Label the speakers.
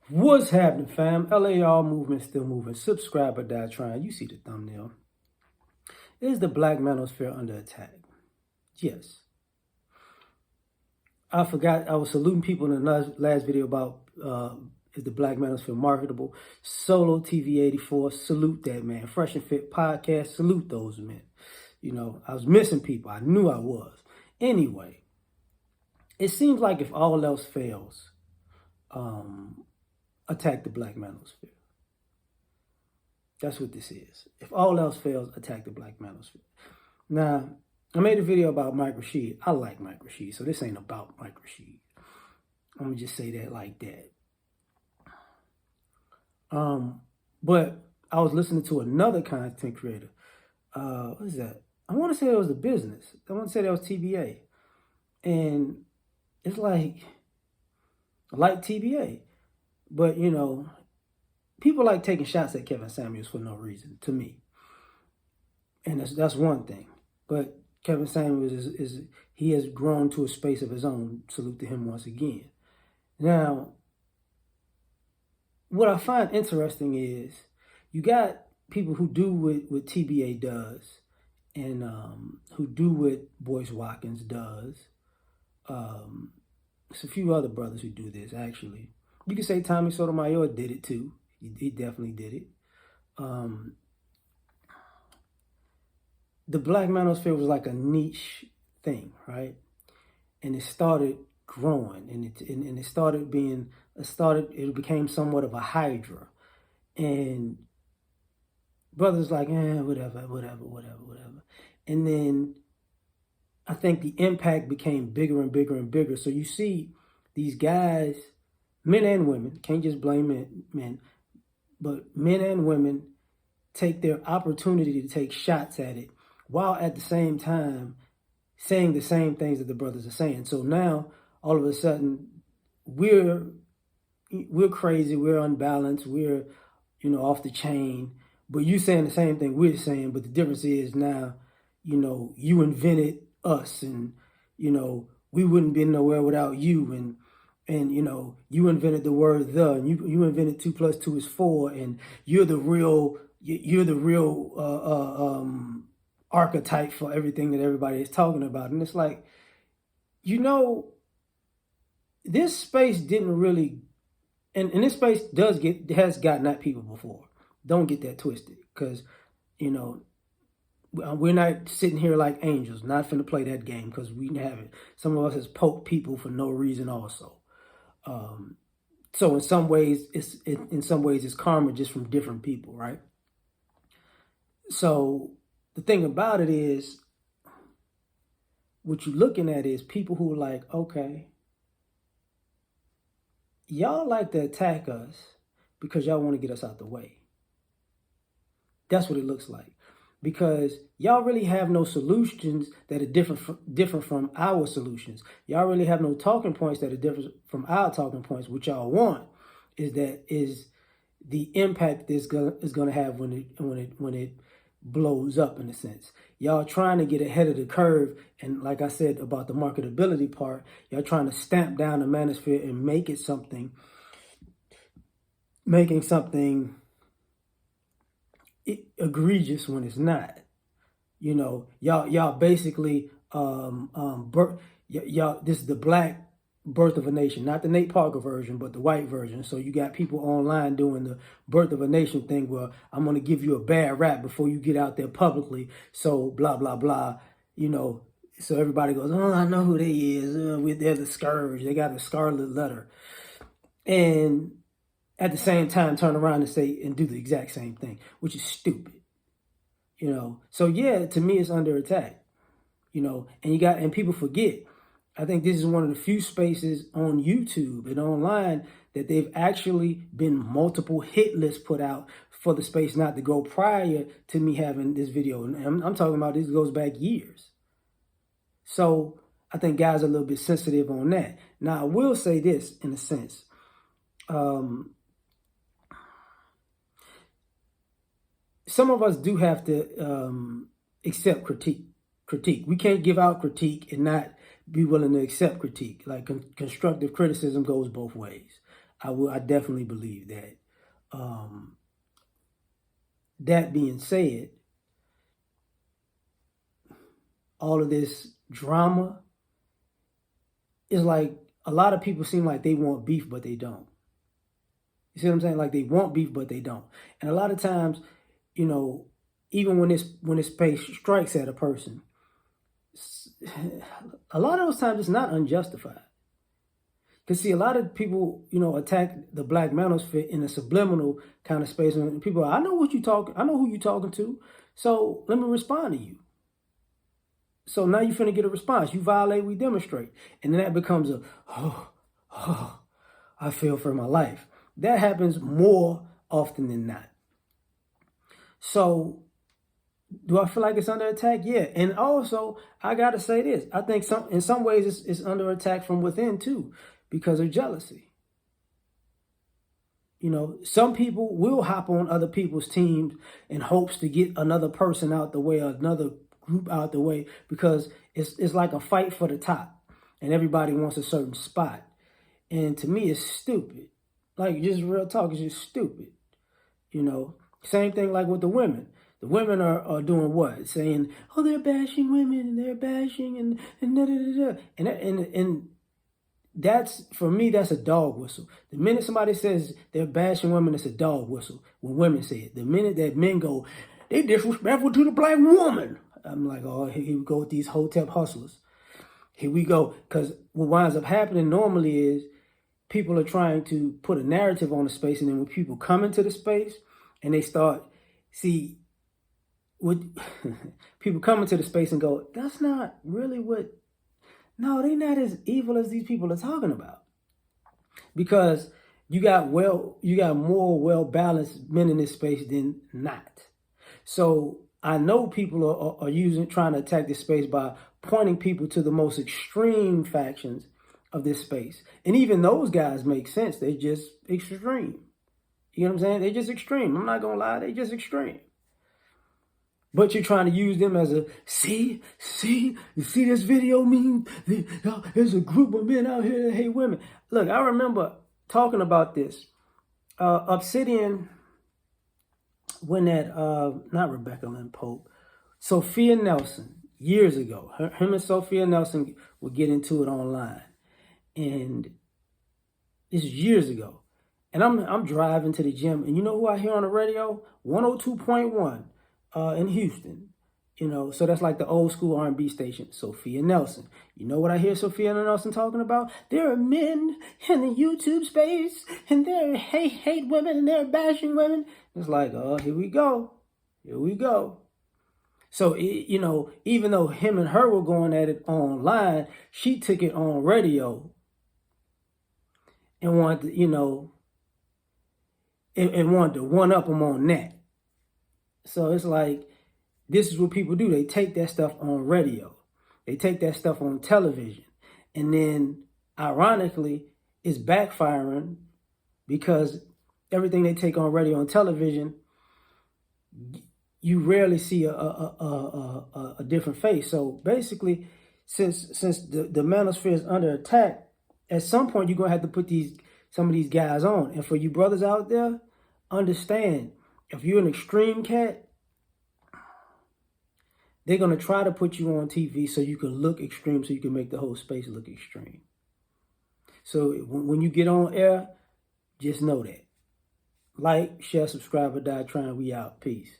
Speaker 1: What's happening, fam? L.A.R movement still moving. Subscribe or die trying. You see the thumbnail. Is the black manosphere under attack? Yes. I forgot. I was saluting people in the last video about is the black manosphere marketable? Solo TV 84. Salute that man. Fresh and Fit podcast. Salute those men. You know, I was missing people. I knew I was. Anyway, it seems like if all else fails, attack the black manosphere. That's what this is. If all else fails, attack the black manosphere. Now, I made a video about Mike Rashid. I like Mike Rashid, so this ain't about Mike Rashid. I'm going to just say that like that. But I was listening to another content creator. What is that? I want to say it was The Business. I want to say that was TBA. And it's like, I like TBA. But, you know, people like taking shots at Kevin Samuels for no reason, to me. And that's one thing. But Kevin Samuels he has grown to a space of his own. Salute to him once again. Now, what I find interesting is you got people who do what TBA does and who do what Boyce Watkins does. There's a few other brothers who do this, actually. You can say Tommy Sotomayor did it too. He definitely did it. The black manosphere was like a niche thing, right? And it started growing, and it started being it became somewhat of a hydra, and brothers like whatever, and then I think the impact became bigger and bigger and bigger. So you see these guys, men and women, can't just blame men, but men and women take their opportunity to take shots at it while at the same time saying the same things that the brothers are saying. So now, all of a sudden, we're crazy, we're unbalanced, we're, you know, off the chain, but you saying the same thing we're saying, but the difference is now, you know, you invented us, and, you know, we wouldn't be nowhere without you, and you know, you invented the word the, and you invented 2 + 2 is 4, and you're the real archetype for everything that everybody is talking about. And it's like, you know, this space didn't really, and this space has gotten at people before. Don't get that twisted, because, you know, we're not sitting here like angels, not finna play that game, because we haven't. Some of us has poked people for no reason also. So in some ways, it's karma just from different people, right? So the thing about it is, what you're looking at is people who are like, okay, y'all like to attack us because y'all want to get us out the way. That's what it looks like. Because y'all really have no solutions that are different from our solutions. Y'all really have no talking points that are different from our talking points. What y'all want is the impact this is going to have when it blows up, in a sense. Y'all trying to get ahead of the curve, and like I said about the marketability part, y'all trying to stamp down the manosphere and making something egregious when it's not. You know, y'all basically this is the black birth of a nation, not the Nate Parker version, but the white version. So you got people online doing the birth of a nation thing, where I'm going to give you a bad rap before you get out there publicly. So blah, blah, blah, you know, so everybody goes, oh, I know who they is. They're the scourge. They got a scarlet letter. And at the same time, turn around and say, and do the exact same thing, which is stupid. You know, so yeah, to me, it's under attack, you know, and people forget. I think this is one of the few spaces on YouTube and online that they've actually been multiple hit lists put out for the space not to go, prior to me having this video. And I'm talking about, this goes back years. So I think guys are a little bit sensitive on that. Now, I will say this in a sense. Some of us do have to accept critique. We can't give out critique and not be willing to accept critique. Like constructive criticism goes both ways. I definitely believe that. Um, that being said, all of this drama is like a lot of people seem like they want beef, but they don't. You see what I'm saying? Like they want beef, but they don't. And a lot of times, you know, even when this space strikes at a person, a lot of those times it's not unjustified. Because see, a lot of people, attack the Black Manosphere in a subliminal kind of space. And people are, I know who you're talking to. So let me respond to you. So now you're finna get a response. You violate, we demonstrate. And then that becomes oh, I feel for my life. That happens more often than not. So do I feel like it's under attack? Yeah. And also, I got to say this. I think in some ways it's under attack from within too, because of jealousy. Some people will hop on other people's teams in hopes to get another person out the way, or another group out the way, because it's like a fight for the top and everybody wants a certain spot. And to me, it's stupid. Like, just real talk, it's just stupid. Same thing like with the women. The women are doing what? Saying, oh, they're bashing women and they're bashing and da da da da. And that's, for me, that's a dog whistle. The minute somebody says they're bashing women, it's a dog whistle when women say it. The minute that men go, they disrespectful to the Black woman, I'm like, oh, here we go with these hotep hustlers. Here we go. Because what winds up happening normally is people are trying to put a narrative on the space, and then when people come into the space and they start, people come into the space and go, that's not really what, no, they're not as evil as these people are talking about. Because you got more well-balanced men in this space than not. So I know people are trying to attack this space by pointing people to the most extreme factions of this space. And even those guys make sense. They're just extreme. You know what I'm saying? They're just extreme. I'm not going to lie. They're just extreme. But you're trying to use them as you see this video meme? There's a group of men out here that hate women. Look, I remember talking about this. Obsidian, when that, not Rebecca Lynn Pope, Sophia Nelson, years ago, him and Sophia Nelson would get into it online. And this is years ago. And I'm driving to the gym, and you know who I hear on the radio? 102.1 in Houston. So that's like the old school R&B station, Sophia Nelson. You know what I hear Sophia Nelson talking about? There are men in the YouTube space, and they hate women, and they're bashing women. It's like, oh, here we go. Here we go. So, even though him and her were going at it online, she took it on radio and wanted to, and wanted to one-up them on that. So it's like, this is what people do. They take that stuff on radio. They take that stuff on television. And then, ironically, it's backfiring because everything they take on radio and television, you rarely see a different face. So basically, since the manosphere is under attack, at some point you're going to have to put some of these guys on. And for you brothers out there, understand, if you're an extreme cat, they're going to try to put you on TV so you can look extreme, so you can make the whole space look extreme. So when you get on air, just know that. Like, share, subscribe, or die trying. We out. Peace.